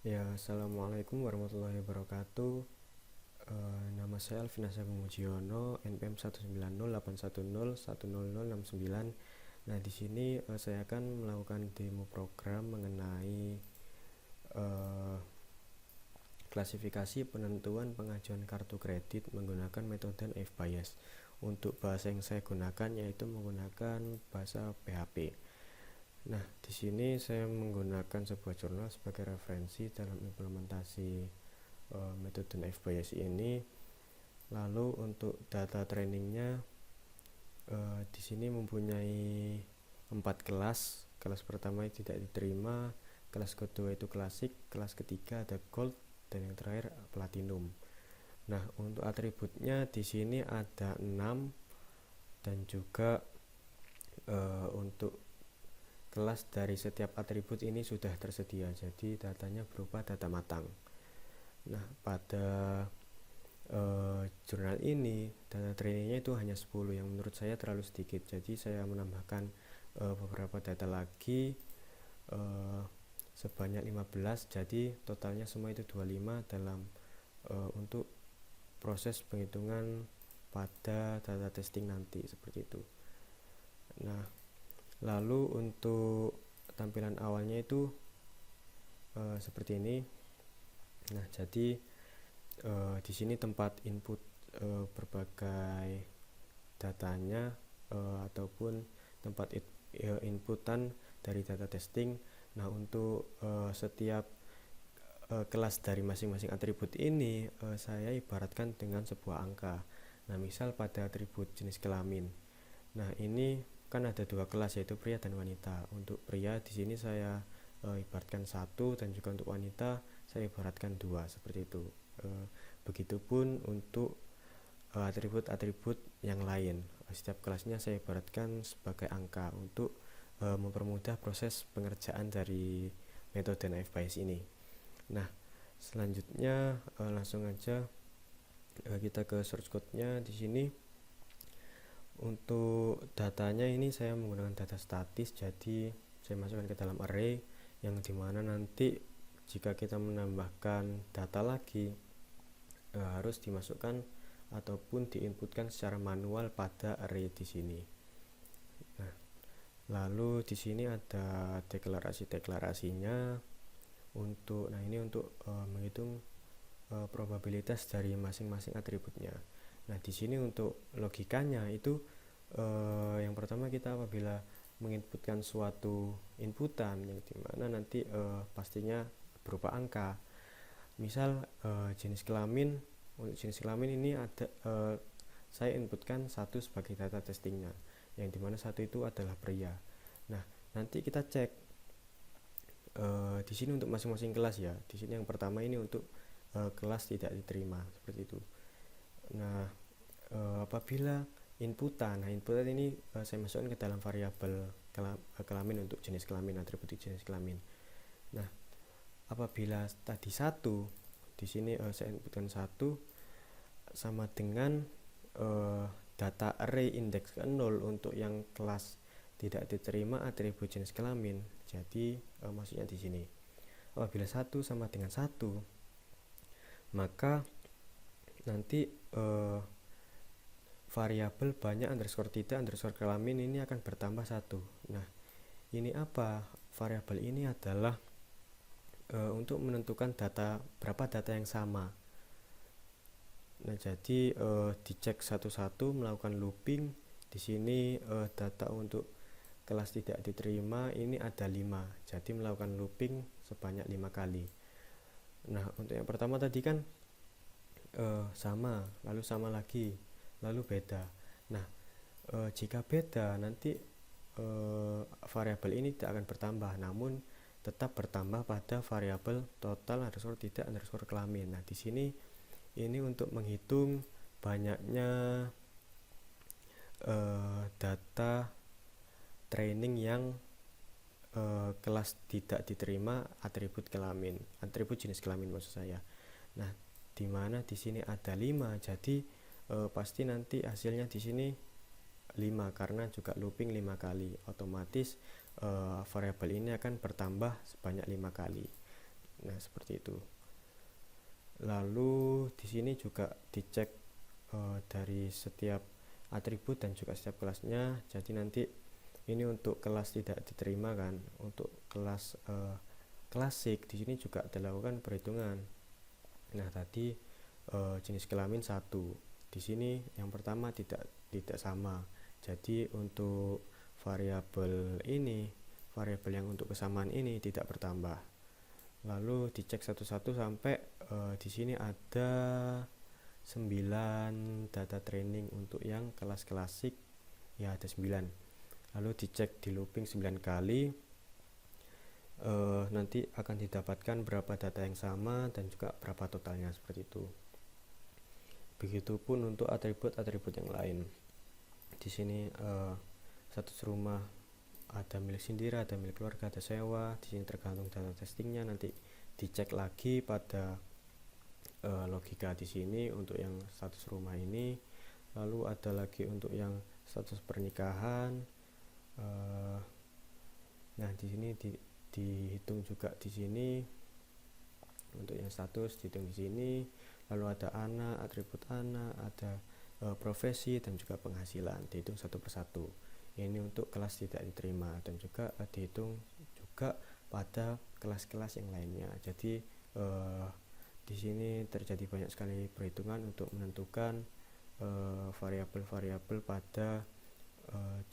Ya, assalamualaikum warahmatullahi wabarakatuh. Nama saya Alvin Asagung Mujiono, NPM 19081010069. Nah, di sini saya akan melakukan demo program mengenai eh, klasifikasi penentuan pengajuan kartu kredit menggunakan metode F-Bias. Untuk bahasa yang saya gunakan yaitu menggunakan bahasa PHP. Nah, di sini saya menggunakan sebuah jurnal sebagai referensi dalam implementasi metode F-Bias ini. Lalu untuk data trainingnya di sini mempunyai 4 kelas. Kelas pertama tidak diterima, kelas kedua itu klasik, kelas ketiga ada gold, dan yang terakhir platinum. Nah, untuk atributnya di sini ada 6, dan juga untuk kelas dari setiap atribut ini sudah tersedia, jadi datanya berupa data matang. Nah, pada jurnal ini data trainingnya itu hanya 10, yang menurut saya terlalu sedikit, jadi saya menambahkan beberapa data lagi sebanyak 15, jadi totalnya semua itu 25 dalam untuk proses penghitungan pada data testing nanti, seperti itu. Nah, lalu untuk tampilan awalnya itu seperti ini. Nah, jadi di sini tempat input berbagai datanya ataupun tempat inputan dari data testing. Nah, untuk setiap kelas dari masing-masing atribut ini saya ibaratkan dengan sebuah angka. Nah, misal pada atribut jenis kelamin. Nah, ini kan ada 2 kelas, yaitu pria dan wanita. Untuk pria di sini saya ibaratkan 1, dan juga untuk wanita saya ibaratkan 2, seperti itu. Begitupun untuk atribut-atribut yang lain. Setiap kelasnya saya ibaratkan sebagai angka untuk mempermudah proses pengerjaan dari metode F-Bias ini. Nah, selanjutnya langsung aja kita ke source code-nya. Di sini untuk datanya ini saya menggunakan data statis, jadi saya masukkan ke dalam array, yang dimana nanti jika kita menambahkan data lagi harus dimasukkan ataupun diinputkan secara manual pada array di sini. Nah, lalu di sini ada deklarasinya untuk ini untuk menghitung probabilitas dari masing-masing atributnya. Nah, di sini untuk logikanya itu yang pertama, kita apabila menginputkan suatu inputan yang dimana nanti pastinya berupa angka. Misal jenis kelamin, untuk jenis kelamin ini ada saya inputkan 1 sebagai data testingnya, yang dimana 1 itu adalah pria. Nah, nanti kita cek di sini untuk masing-masing kelas ya. Di sini yang pertama ini untuk kelas tidak diterima, seperti itu. Nah, apabila inputan ini saya masukkan ke dalam variabel kelamin untuk jenis kelamin, atribut jenis kelamin. Nah, apabila tadi 1, di sini saya inputkan 1 sama dengan data array indeks ke 0 untuk yang kelas tidak diterima atribut jenis kelamin. Jadi maksudnya di sini apabila 1 sama dengan 1, maka nanti variabel banyak underscore tidak underscore kelamin ini akan bertambah 1. Nah, ini apa? Variabel ini adalah untuk menentukan berapa data yang sama. Nah, jadi dicek satu-satu, melakukan looping. Di sini data untuk kelas tidak diterima ini ada 5, jadi melakukan looping sebanyak 5 kali. Nah, untuk yang pertama tadi kan sama, lalu sama lagi, lalu beda. Nah, jika beda nanti variabel ini tidak akan bertambah, namun tetap bertambah pada variabel total underscore tidak underscore kelamin. Nah, di sini ini untuk menghitung banyaknya data training yang kelas tidak diterima atribut kelamin, atribut jenis kelamin maksud saya. Nah, di mana di sini ada 5, jadi pasti nanti hasilnya di sini 5 karena juga looping 5 kali, otomatis variabel ini akan bertambah sebanyak 5 kali. Nah, seperti itu. Lalu di sini juga dicek dari setiap atribut dan juga setiap kelasnya. Jadi nanti ini untuk kelas tidak diterima kan. Untuk kelas klasik di sini juga dilakukan perhitungan. Nah, tadi jenis kelamin 1. Di sini yang pertama tidak sama. Jadi untuk variabel ini, variabel yang untuk kesamaan ini tidak bertambah. Lalu dicek satu-satu sampai di sini ada 9 data training untuk yang kelas klasik, ya ada 9. Lalu dicek di looping 9 kali, nanti akan didapatkan berapa data yang sama dan juga berapa totalnya, seperti itu. Begitupun untuk atribut-atribut yang lain. Di sini status rumah ada milik sendiri, ada milik keluarga, ada sewa. Di sini tergantung data testingnya, nanti dicek lagi pada logika di sini untuk yang status rumah ini. Lalu ada lagi untuk yang status pernikahan. Nah, di sini dihitung juga di sini untuk yang status dihitung di sini. Lalu ada anak, atribut anak, ada profesi dan juga penghasilan dihitung satu persatu. Ini untuk kelas tidak diterima dan juga dihitung juga pada kelas-kelas yang lainnya. Jadi di sini terjadi banyak sekali perhitungan untuk menentukan variabel-variabel pada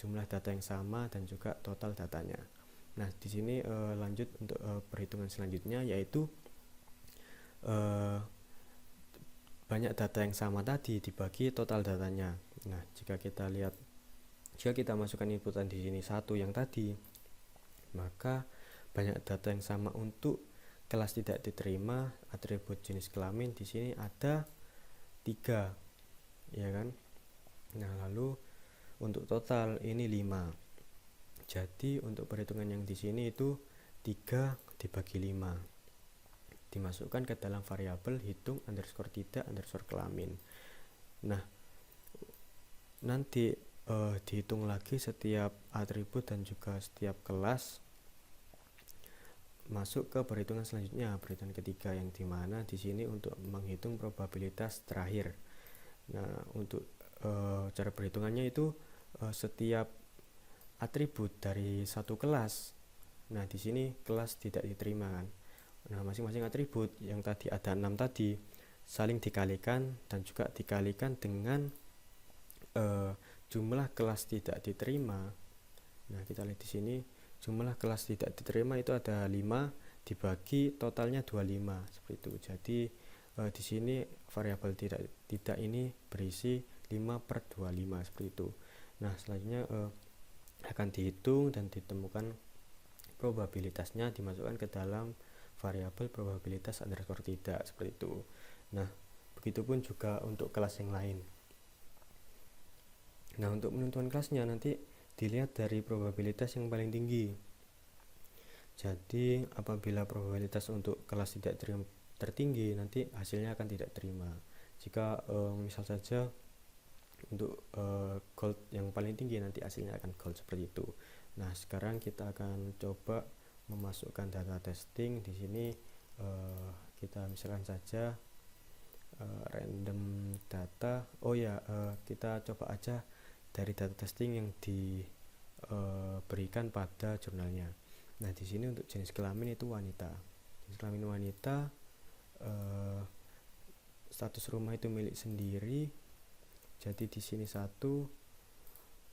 jumlah data yang sama dan juga total datanya. Nah, di sini lanjut untuk perhitungan selanjutnya, yaitu banyak data yang sama tadi dibagi total datanya. Nah, jika kita masukkan inputan di sini 1 yang tadi, maka banyak data yang sama untuk kelas tidak diterima atribut jenis kelamin di sini ada 3, ya kan? Nah, lalu untuk total ini 5. Jadi untuk perhitungan yang di sini itu 3 dibagi 5 dimasukkan ke dalam variabel hitung underscore tidak underscore kelamin. Nah, nanti dihitung lagi setiap atribut dan juga setiap kelas masuk ke perhitungan selanjutnya, perhitungan ketiga, yang dimana di sini untuk menghitung probabilitas terakhir. Nah, untuk cara perhitungannya itu setiap atribut dari satu kelas. Nah, di sini kelas tidak diterima kan. Nah, masing-masing atribut yang tadi ada 6 tadi saling dikalikan dan juga dikalikan dengan jumlah kelas tidak diterima. Nah, kita lihat di sini jumlah kelas tidak diterima itu ada 5 dibagi totalnya 25, seperti itu. Jadi di sini variabel tidak ini berisi 5/25, seperti itu. Nah, selanjutnya akan dihitung dan ditemukan probabilitasnya, dimasukkan ke dalam variabel probabilitas underscore tidak, seperti itu. Nah, begitupun juga untuk kelas yang lain. Nah, untuk menentukan kelasnya nanti dilihat dari probabilitas yang paling tinggi. Jadi apabila probabilitas untuk kelas tidak tertinggi, nanti hasilnya akan tidak terima. Jika misal saja untuk gold yang paling tinggi, nanti hasilnya akan gold, seperti itu. Nah, sekarang kita akan coba memasukkan data testing. Di sini kita misalkan saja random data. Kita coba aja dari data testing yang diberikan pada jurnalnya. Nah, di sini untuk jenis kelamin itu wanita. Jenis kelamin wanita, status rumah itu milik sendiri. Jadi di sini 1.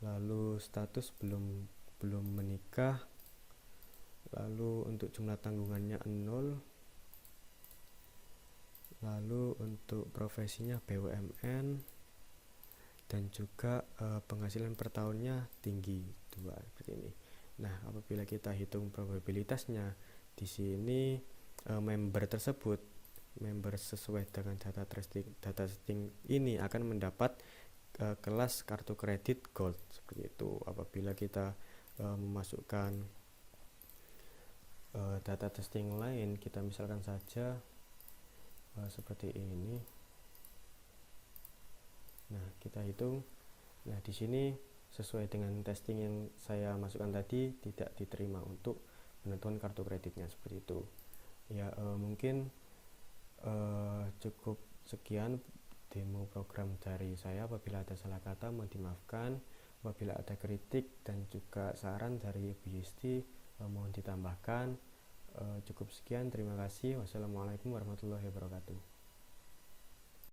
Lalu status belum menikah. Lalu untuk jumlah tanggungannya 0. Lalu untuk profesinya BUMN dan juga penghasilan per tahunnya tinggi, 2, seperti ini. Nah, apabila kita hitung probabilitasnya di sini, member sesuai dengan data testing ini akan mendapat kelas kartu kredit gold, seperti itu. Apabila kita memasukkan data testing lain, kita misalkan saja seperti ini. Nah, kita hitung. Nah, di sini sesuai dengan testing yang saya masukkan tadi tidak diterima untuk penentuan kartu kreditnya, seperti itu. Ya mungkin cukup sekian demo program dari saya. Apabila ada salah kata mohon dimaafkan, apabila ada kritik dan juga saran dari Ibu Yusti mohon ditambahkan. Cukup sekian, terima kasih. Wassalamualaikum warahmatullahi wabarakatuh.